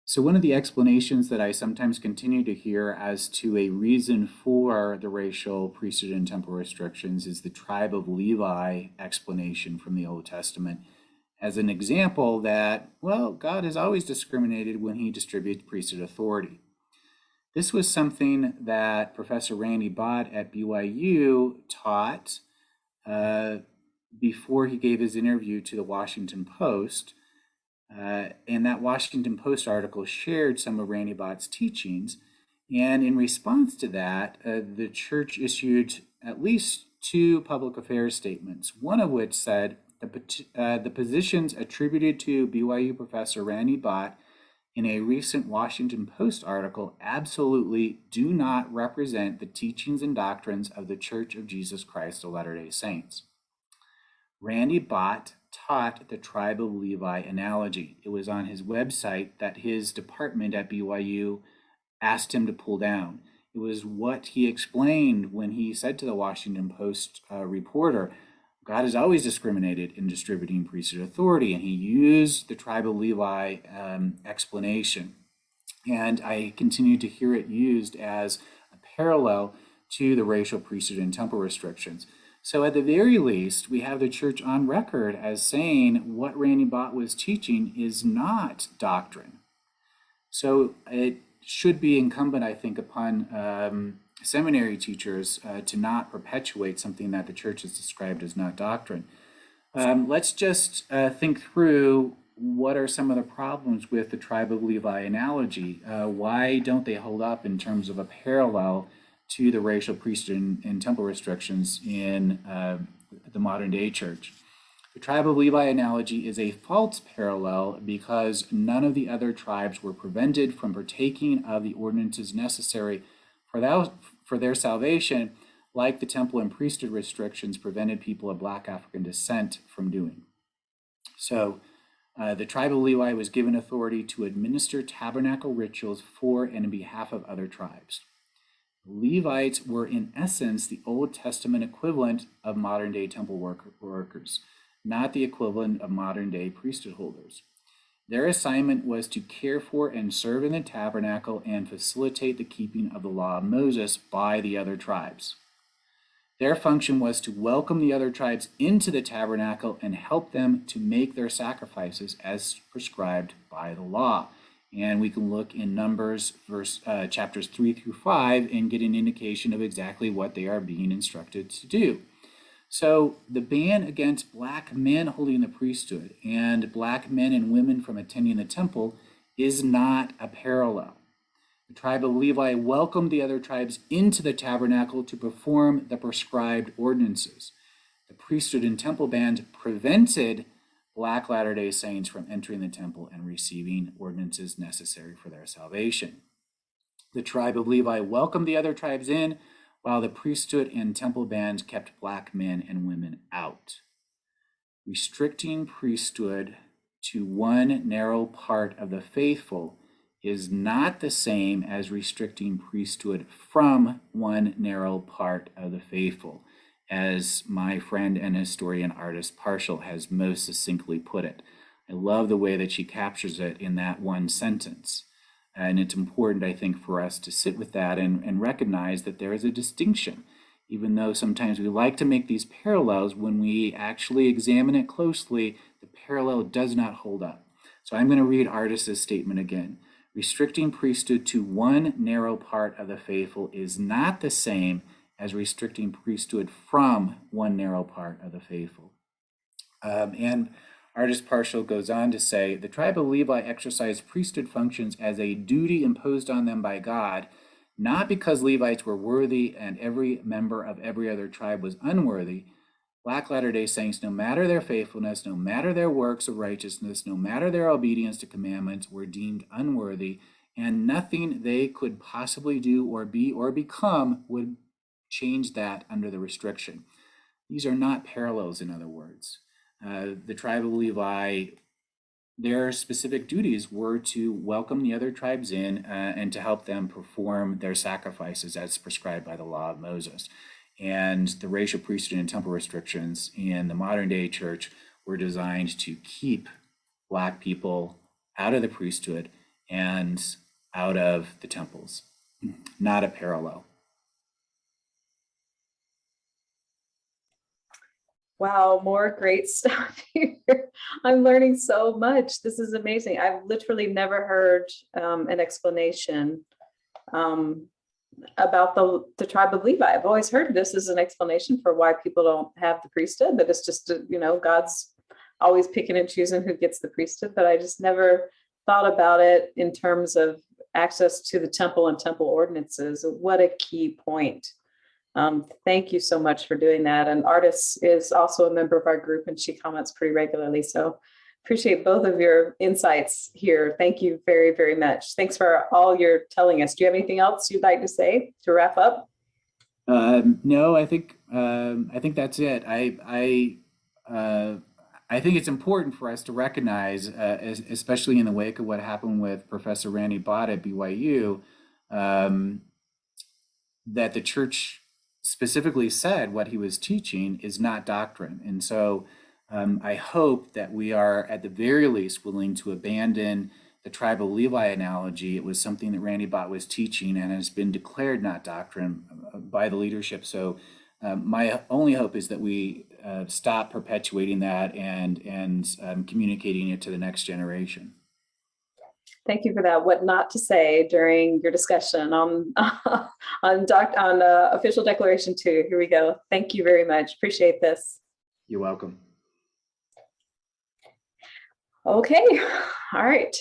So one of the explanations that I sometimes continue to hear as to a reason for the racial priesthood and temple restrictions is the tribe of Levi explanation from the Old Testament as an example that, well, God has always discriminated when he distributes priesthood authority. This was something that Professor Randy Bott at BYU taught before he gave his interview to the Washington Post. And that Washington Post article shared some of Randy Bott's teachings. And in response to that, the church issued at least two public affairs statements, one of which said the positions attributed to BYU professor Randy Bott in a recent Washington Post article absolutely do not represent the teachings and doctrines of the Church of Jesus Christ of Latter-day Saints. Randy Bott taught the tribe of Levi analogy. It was on his website that his department at BYU asked him to pull down. It was what he explained when he said to the Washington Post reporter, God has always discriminated in distributing priesthood authority, and he used the tribe of Levi explanation. And I continue to hear it used as a parallel to the racial priesthood and temple restrictions. So at the very least, we have the church on record as saying what Randy Bott was teaching is not doctrine. So it should be incumbent, I think, upon seminary teachers to not perpetuate something that the church has described as not doctrine. Let's just think through what are some of the problems with the tribe of Levi analogy. Why don't they hold up in terms of a parallel to the racial priesthood and temple restrictions in the modern day church? The tribe of Levi analogy is a false parallel because none of the other tribes were prevented from partaking of the ordinances necessary for their salvation, like the temple and priesthood restrictions prevented people of Black African descent from doing. So the tribe of Levi was given authority to administer tabernacle rituals for and in behalf of other tribes. Levites were in essence the Old Testament equivalent of modern day temple workers, not the equivalent of modern day priesthood holders. Their assignment was to care for and serve in the tabernacle and facilitate the keeping of the law of Moses by the other tribes. Their function was to welcome the other tribes into the tabernacle and help them to make their sacrifices as prescribed by the law. And we can look in Numbers chapters 3 through 5 and get an indication of exactly what they are being instructed to do. So the ban against Black men holding the priesthood and Black men and women from attending the temple is not a parallel. The tribe of Levi welcomed the other tribes into the tabernacle to perform the prescribed ordinances. The priesthood and temple bans prevented Black Latter-day Saints from entering the temple and receiving ordinances necessary for their salvation. The tribe of Levi welcomed the other tribes in, while the priesthood and temple bans kept Black men and women out. Restricting priesthood to one narrow part of the faithful is not the same as restricting priesthood from one narrow part of the faithful, as my friend and historian Ardis Parshall has most succinctly put it. I love the way that she captures it in that one sentence. And it's important, I think, for us to sit with that and recognize that there is a distinction, even though sometimes we like to make these parallels. When we actually examine it closely, the parallel does not hold up. So I'm going to read Ardis's statement again. Restricting priesthood to one narrow part of the faithful is not the same as restricting priesthood from one narrow part of the faithful. And Ardis Parshall goes on to say, the tribe of Levi exercised priesthood functions as a duty imposed on them by God, not because Levites were worthy and every member of every other tribe was unworthy. Black Latter-day Saints, no matter their faithfulness, no matter their works of righteousness, no matter their obedience to commandments, were deemed unworthy, and nothing they could possibly do or be or become would change that under the restriction. These are not parallels, in other words. The tribe of Levi, their specific duties were to welcome the other tribes in and to help them perform their sacrifices as prescribed by the law of Moses. And the racial priesthood and temple restrictions in the modern day church were designed to keep Black people out of the priesthood and out of the temples, not a parallel. Wow, more great stuff here. I'm learning so much. This is amazing. I've literally never heard an explanation about the tribe of Levi. I've always heard this as an explanation for why people don't have the priesthood, that it's just, God's always picking and choosing who gets the priesthood, but I just never thought about it in terms of access to the temple and temple ordinances. What a key point. Thank you so much for doing that. And Ardis is also a member of our group, and she comments pretty regularly. So appreciate both of your insights here. Thank you very, very much. Thanks for all you're telling us. Do you have anything else you'd like to say to wrap up? No, I think that's it. I think it's important for us to recognize, especially in the wake of what happened with Professor Randy Bott at BYU, that the church specifically said what he was teaching is not doctrine. And so I hope that we are at the very least willing to abandon the tribal Levi analogy. It was something that Randy Bott was teaching and has been declared not doctrine by the leadership. So my only hope is that we stop perpetuating that and communicating it to the next generation. Thank you for that. What not to say during your discussion on official declaration 2. Here we go. Thank you very much. Appreciate this. You're welcome. Okay. All right.